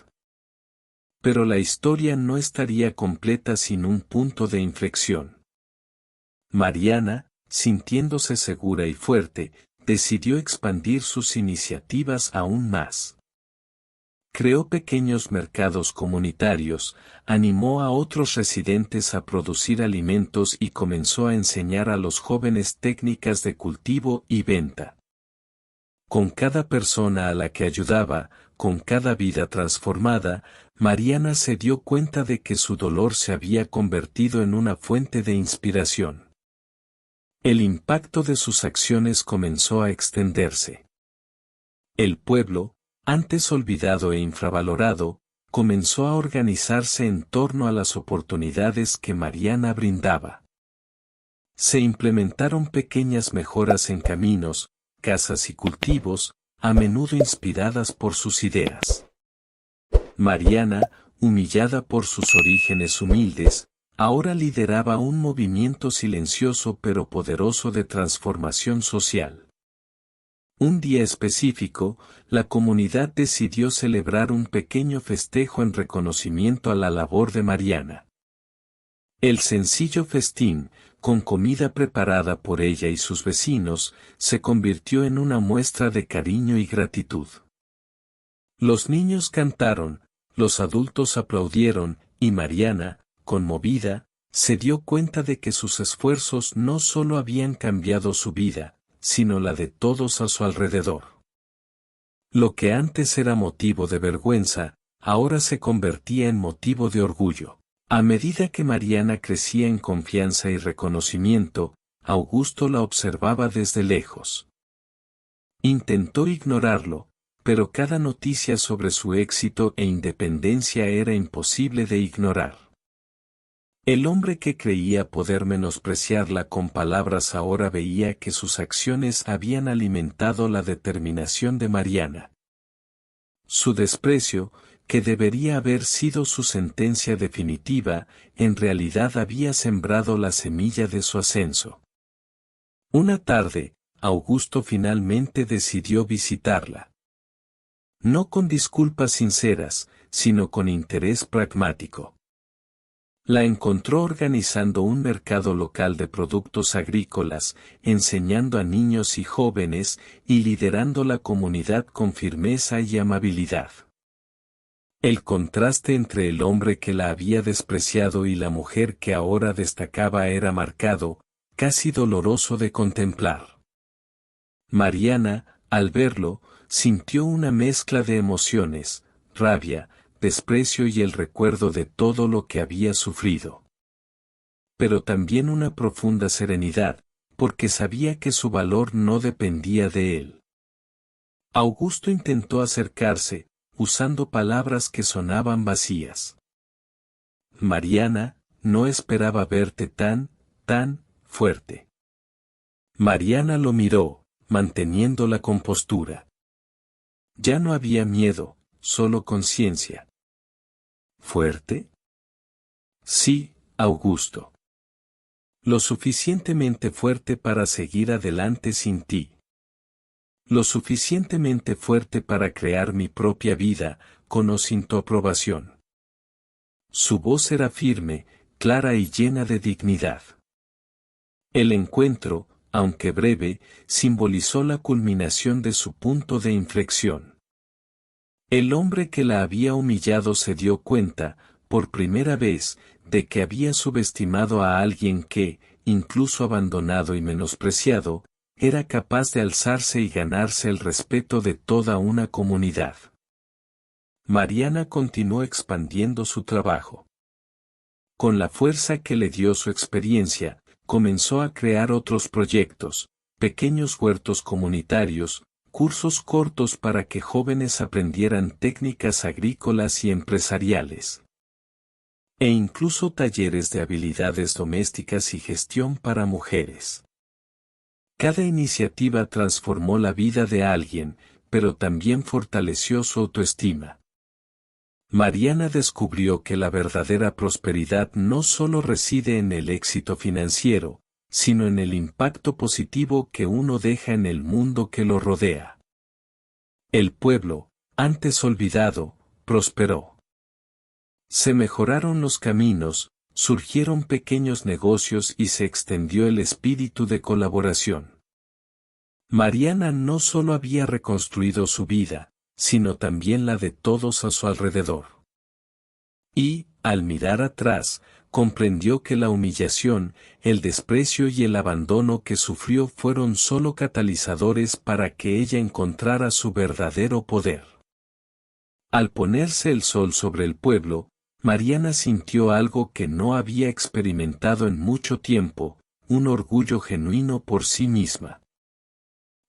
Pero la historia no estaría completa sin un punto de inflexión. Mariana, sintiéndose segura y fuerte, decidió expandir sus iniciativas aún más. Creó pequeños mercados comunitarios, animó a otros residentes a producir alimentos y comenzó a enseñar a los jóvenes técnicas de cultivo y venta. Con cada persona a la que ayudaba, con cada vida transformada, Mariana se dio cuenta de que su dolor se había convertido en una fuente de inspiración. El impacto de sus acciones comenzó a extenderse. El pueblo, antes olvidado e infravalorado, comenzó a organizarse en torno a las oportunidades que Mariana brindaba. Se implementaron pequeñas mejoras en caminos, casas y cultivos, a menudo inspiradas por sus ideas. Mariana, humillada por sus orígenes humildes, ahora lideraba un movimiento silencioso pero poderoso de transformación social. Un día específico, la comunidad decidió celebrar un pequeño festejo en reconocimiento a la labor de Mariana. El sencillo festín, con comida preparada por ella y sus vecinos, se convirtió en una muestra de cariño y gratitud. Los niños cantaron, los adultos aplaudieron, y Mariana, conmovida, se dio cuenta de que sus esfuerzos no solo habían cambiado su vida, sino la de todos a su alrededor. Lo que antes era motivo de vergüenza, ahora se convertía en motivo de orgullo. A medida que Mariana crecía en confianza y reconocimiento, Augusto la observaba desde lejos. Intentó ignorarlo, pero cada noticia sobre su éxito e independencia era imposible de ignorar. El hombre que creía poder menospreciarla con palabras ahora veía que sus acciones habían alimentado la determinación de Mariana. Su desprecio, que debería haber sido su sentencia definitiva, en realidad había sembrado la semilla de su ascenso. Una tarde, Augusto finalmente decidió visitarla. No con disculpas sinceras, sino con interés pragmático. La encontró organizando un mercado local de productos agrícolas, enseñando a niños y jóvenes, y liderando la comunidad con firmeza y amabilidad. El contraste entre el hombre que la había despreciado y la mujer que ahora destacaba era marcado, casi doloroso de contemplar. Mariana, al verlo, sintió una mezcla de emociones, rabia, desprecio y el recuerdo de todo lo que había sufrido. Pero también una profunda serenidad, porque sabía que su valor no dependía de él. Augusto intentó acercarse, usando palabras que sonaban vacías. Mariana, no esperaba verte tan fuerte. Mariana lo miró, manteniendo la compostura. Ya no había miedo, solo conciencia. ¿Fuerte? Sí, Augusto. Lo suficientemente fuerte para seguir adelante sin ti. Lo suficientemente fuerte para crear mi propia vida, con o sin tu aprobación. Su voz era firme, clara y llena de dignidad. El encuentro, aunque breve, simbolizó la culminación de su punto de inflexión. El hombre que la había humillado se dio cuenta, por primera vez, de que había subestimado a alguien que, incluso abandonado y menospreciado, era capaz de alzarse y ganarse el respeto de toda una comunidad. Mariana continuó expandiendo su trabajo. Con la fuerza que le dio su experiencia, comenzó a crear otros proyectos, pequeños huertos comunitarios, cursos cortos para que jóvenes aprendieran técnicas agrícolas y empresariales. E incluso talleres de habilidades domésticas y gestión para mujeres. Cada iniciativa transformó la vida de alguien, pero también fortaleció su autoestima. Mariana descubrió que la verdadera prosperidad no solo reside en el éxito financiero, sino en el impacto positivo que uno deja en el mundo que lo rodea. El pueblo, antes olvidado, prosperó. Se mejoraron los caminos, surgieron pequeños negocios y se extendió el espíritu de colaboración. Mariana no solo había reconstruido su vida, sino también la de todos a su alrededor. Y, al mirar atrás, comprendió que la humillación, el desprecio y el abandono que sufrió fueron solo catalizadores para que ella encontrara su verdadero poder. Al ponerse el sol sobre el pueblo, Mariana sintió algo que no había experimentado en mucho tiempo, un orgullo genuino por sí misma.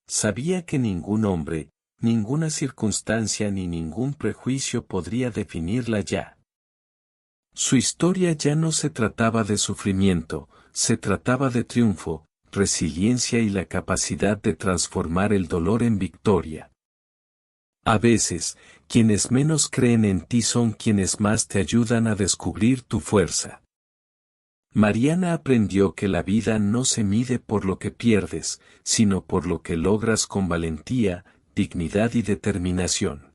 Sabía que ningún hombre, ninguna circunstancia ni ningún prejuicio podría definirla ya. Su historia ya no se trataba de sufrimiento, se trataba de triunfo, resiliencia y la capacidad de transformar el dolor en victoria. A veces, quienes menos creen en ti son quienes más te ayudan a descubrir tu fuerza. Mariana aprendió que la vida no se mide por lo que pierdes, sino por lo que logras con valentía, dignidad y determinación.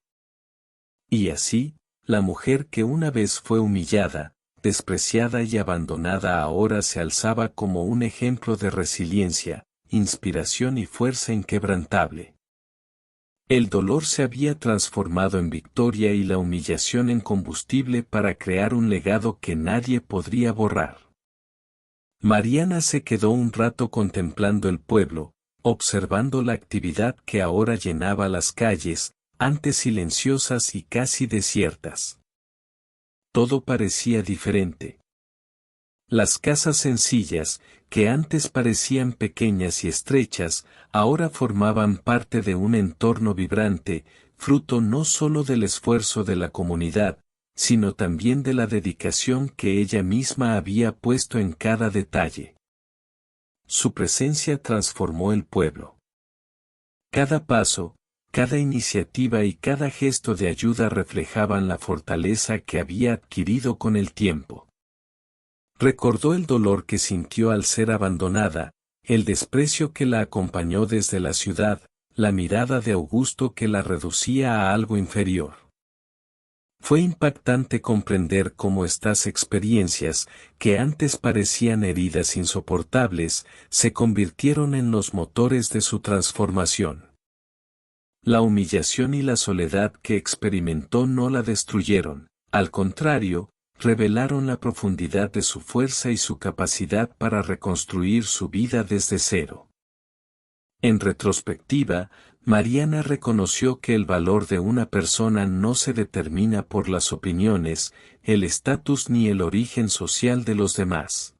Y así, la mujer que una vez fue humillada, despreciada y abandonada ahora se alzaba como un ejemplo de resiliencia, inspiración y fuerza inquebrantable. El dolor se había transformado en victoria y la humillación en combustible para crear un legado que nadie podría borrar. Mariana se quedó un rato contemplando el pueblo, observando la actividad que ahora llenaba las calles, antes silenciosas y casi desiertas. Todo parecía diferente. Las casas sencillas, que antes parecían pequeñas y estrechas, ahora formaban parte de un entorno vibrante, fruto no solo del esfuerzo de la comunidad, sino también de la dedicación que ella misma había puesto en cada detalle. Su presencia transformó el pueblo. Cada paso, cada iniciativa y cada gesto de ayuda reflejaban la fortaleza que había adquirido con el tiempo. Recordó el dolor que sintió al ser abandonada, el desprecio que la acompañó desde la ciudad, la mirada de Augusto que la reducía a algo inferior. Fue impactante comprender cómo estas experiencias, que antes parecían heridas insoportables, se convirtieron en los motores de su transformación. La humillación y la soledad que experimentó no la destruyeron, al contrario, revelaron la profundidad de su fuerza y su capacidad para reconstruir su vida desde cero. En retrospectiva, Mariana reconoció que el valor de una persona no se determina por las opiniones, el estatus ni el origen social de los demás.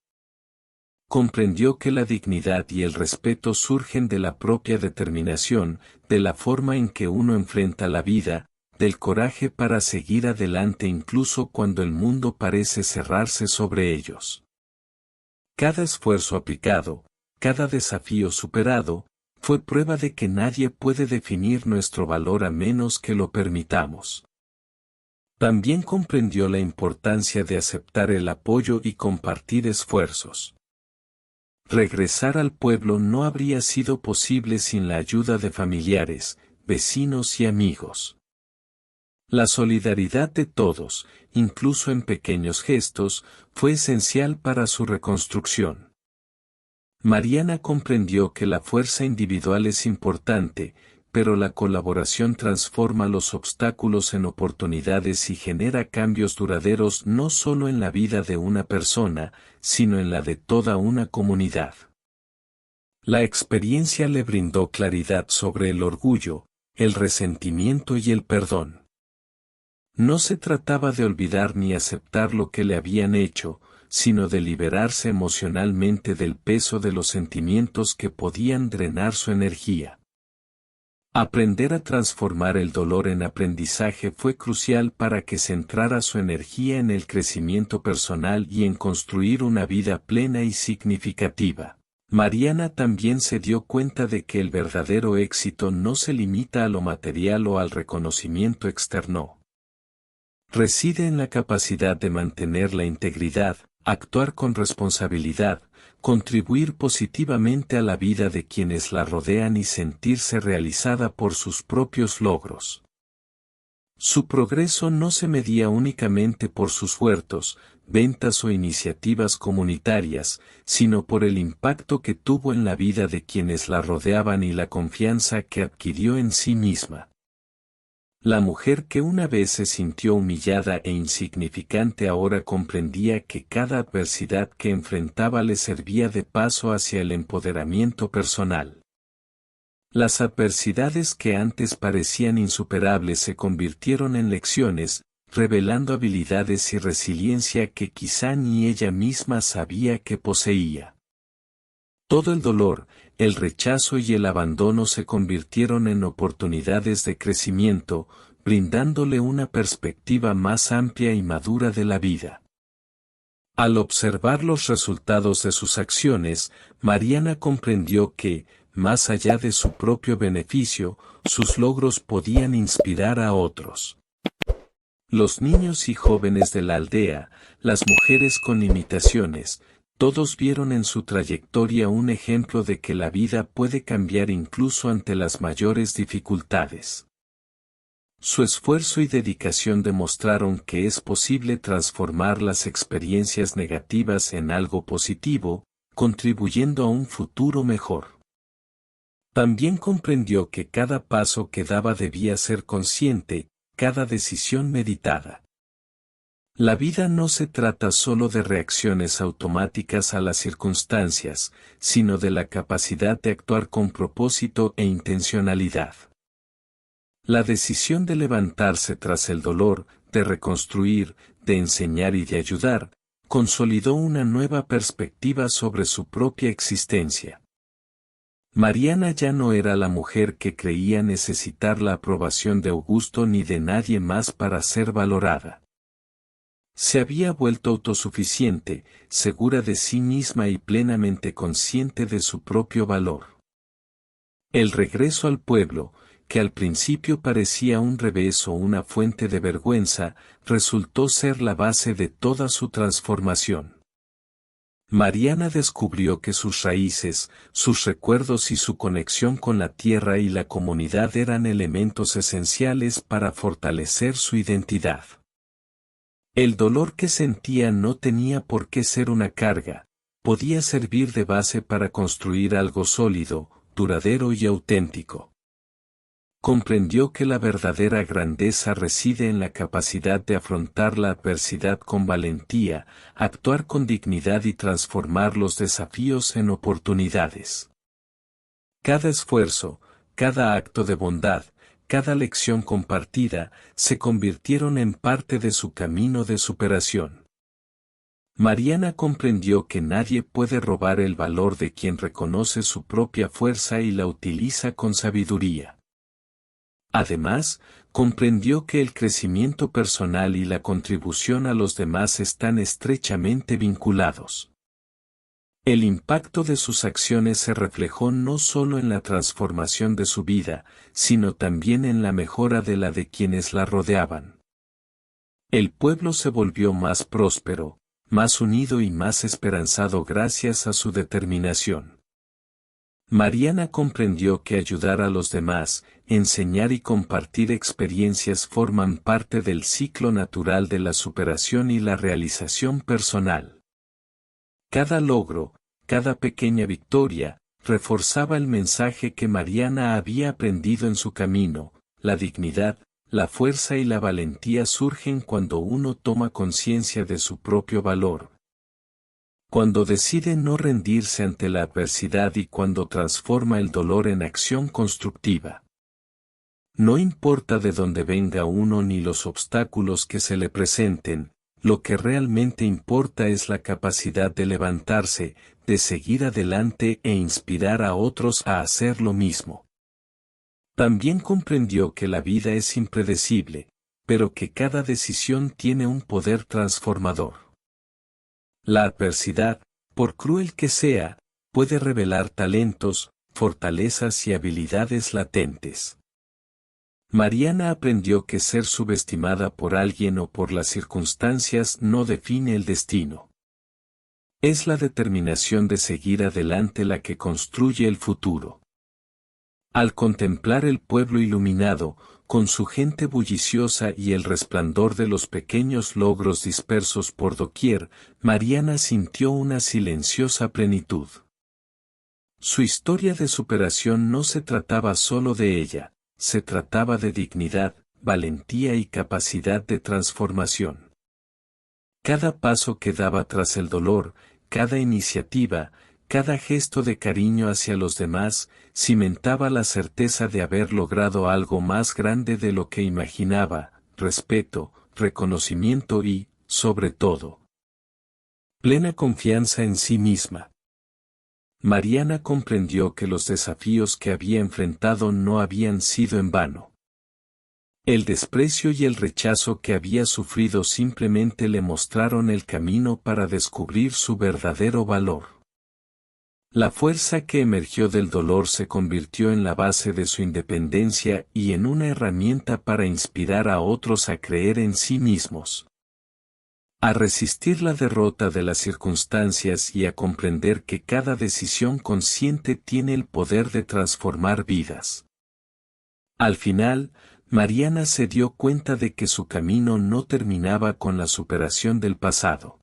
Comprendió que la dignidad y el respeto surgen de la propia determinación, de la forma en que uno enfrenta la vida, del coraje para seguir adelante incluso cuando el mundo parece cerrarse sobre ellos. Cada esfuerzo aplicado, cada desafío superado, fue prueba de que nadie puede definir nuestro valor a menos que lo permitamos. También comprendió la importancia de aceptar el apoyo y compartir esfuerzos. Regresar al pueblo no habría sido posible sin la ayuda de familiares, vecinos y amigos. La solidaridad de todos, incluso en pequeños gestos, fue esencial para su reconstrucción. Mariana comprendió que la fuerza individual es importante, pero la colaboración transforma los obstáculos en oportunidades y genera cambios duraderos no solo en la vida de una persona, sino en la de toda una comunidad. La experiencia le brindó claridad sobre el orgullo, el resentimiento y el perdón. No se trataba de olvidar ni aceptar lo que le habían hecho, sino de liberarse emocionalmente del peso de los sentimientos que podían drenar su energía. Aprender a transformar el dolor en aprendizaje fue crucial para que centrara su energía en el crecimiento personal y en construir una vida plena y significativa. Mariana también se dio cuenta de que el verdadero éxito no se limita a lo material o al reconocimiento externo. Reside en la capacidad de mantener la integridad, actuar con responsabilidad, contribuir positivamente a la vida de quienes la rodean y sentirse realizada por sus propios logros. Su progreso no se medía únicamente por sus huertos, ventas o iniciativas comunitarias, sino por el impacto que tuvo en la vida de quienes la rodeaban y la confianza que adquirió en sí misma. La mujer que una vez se sintió humillada e insignificante ahora comprendía que cada adversidad que enfrentaba le servía de paso hacia el empoderamiento personal. Las adversidades que antes parecían insuperables se convirtieron en lecciones, revelando habilidades y resiliencia que quizá ni ella misma sabía que poseía. Todo el dolor, el rechazo y el abandono se convirtieron en oportunidades de crecimiento, brindándole una perspectiva más amplia y madura de la vida. Al observar los resultados de sus acciones, Mariana comprendió que, más allá de su propio beneficio, sus logros podían inspirar a otros. Los niños y jóvenes de la aldea, las mujeres con limitaciones, todos vieron en su trayectoria un ejemplo de que la vida puede cambiar incluso ante las mayores dificultades. Su esfuerzo y dedicación demostraron que es posible transformar las experiencias negativas en algo positivo, contribuyendo a un futuro mejor. También comprendió que cada paso que daba debía ser consciente, cada decisión meditada. La vida no se trata solo de reacciones automáticas a las circunstancias, sino de la capacidad de actuar con propósito e intencionalidad. La decisión de levantarse tras el dolor, de reconstruir, de enseñar y de ayudar, consolidó una nueva perspectiva sobre su propia existencia. Mariana ya no era la mujer que creía necesitar la aprobación de Augusto ni de nadie más para ser valorada. Se había vuelto autosuficiente, segura de sí misma y plenamente consciente de su propio valor. El regreso al pueblo, que al principio parecía un revés o una fuente de vergüenza, resultó ser la base de toda su transformación. Mariana descubrió que sus raíces, sus recuerdos y su conexión con la tierra y la comunidad eran elementos esenciales para fortalecer su identidad. El dolor que sentía no tenía por qué ser una carga, podía servir de base para construir algo sólido, duradero y auténtico. Comprendió que la verdadera grandeza reside en la capacidad de afrontar la adversidad con valentía, actuar con dignidad y transformar los desafíos en oportunidades. Cada esfuerzo, cada acto de bondad, cada lección compartida, se convirtieron en parte de su camino de superación. Mariana comprendió que nadie puede robar el valor de quien reconoce su propia fuerza y la utiliza con sabiduría. Además, comprendió que el crecimiento personal y la contribución a los demás están estrechamente vinculados. El impacto de sus acciones se reflejó no solo en la transformación de su vida, sino también en la mejora de la de quienes la rodeaban. El pueblo se volvió más próspero, más unido y más esperanzado gracias a su determinación. Mariana comprendió que ayudar a los demás, enseñar y compartir experiencias forman parte del ciclo natural de la superación y la realización personal. Cada logro, cada pequeña victoria, reforzaba el mensaje que Mariana había aprendido en su camino: la dignidad, la fuerza y la valentía surgen cuando uno toma conciencia de su propio valor. Cuando decide no rendirse ante la adversidad y cuando transforma el dolor en acción constructiva. No importa de dónde venga uno ni los obstáculos que se le presenten, lo que realmente importa es la capacidad de levantarse, de seguir adelante e inspirar a otros a hacer lo mismo. También comprendió que la vida es impredecible, pero que cada decisión tiene un poder transformador. La adversidad, por cruel que sea, puede revelar talentos, fortalezas y habilidades latentes. Mariana aprendió que ser subestimada por alguien o por las circunstancias no define el destino. Es la determinación de seguir adelante la que construye el futuro. Al contemplar el pueblo iluminado, con su gente bulliciosa y el resplandor de los pequeños logros dispersos por doquier, Mariana sintió una silenciosa plenitud. Su historia de superación no se trataba solo de ella, se trataba de dignidad, valentía y capacidad de transformación. Cada paso que daba tras el dolor, cada iniciativa, cada gesto de cariño hacia los demás, cimentaba la certeza de haber logrado algo más grande de lo que imaginaba: respeto, reconocimiento y, sobre todo, plena confianza en sí misma. Mariana comprendió que los desafíos que había enfrentado no habían sido en vano. El desprecio y el rechazo que había sufrido simplemente le mostraron el camino para descubrir su verdadero valor. La fuerza que emergió del dolor se convirtió en la base de su independencia y en una herramienta para inspirar a otros a creer en sí mismos, a resistir la derrota de las circunstancias y a comprender que cada decisión consciente tiene el poder de transformar vidas. Al final, Mariana se dio cuenta de que su camino no terminaba con la superación del pasado.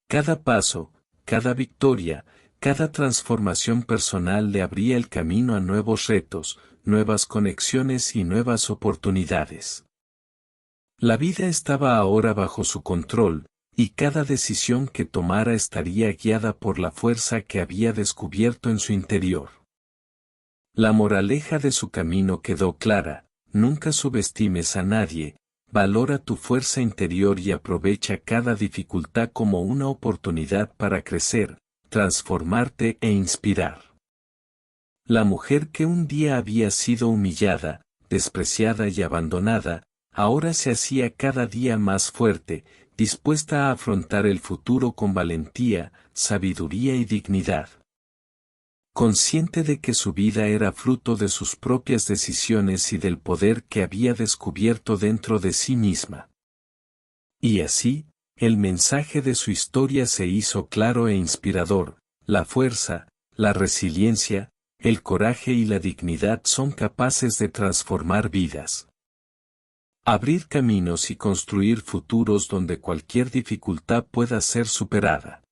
Cada paso, cada victoria, cada transformación personal le abría el camino a nuevos retos, nuevas conexiones y nuevas oportunidades. La vida estaba ahora bajo su control, y cada decisión que tomara estaría guiada por la fuerza que había descubierto en su interior. La moraleja de su camino quedó clara: nunca subestimes a nadie, valora tu fuerza interior y aprovecha cada dificultad como una oportunidad para crecer, transformarte e inspirar. La mujer que un día había sido humillada, despreciada y abandonada, ahora se hacía cada día más fuerte, dispuesta a afrontar el futuro con valentía, sabiduría y dignidad. Consciente de que su vida era fruto de sus propias decisiones y del poder que había descubierto dentro de sí misma. Y así, el mensaje de su historia se hizo claro e inspirador: la fuerza, la resiliencia, el coraje y la dignidad son capaces de transformar vidas, abrir caminos y construir futuros donde cualquier dificultad pueda ser superada.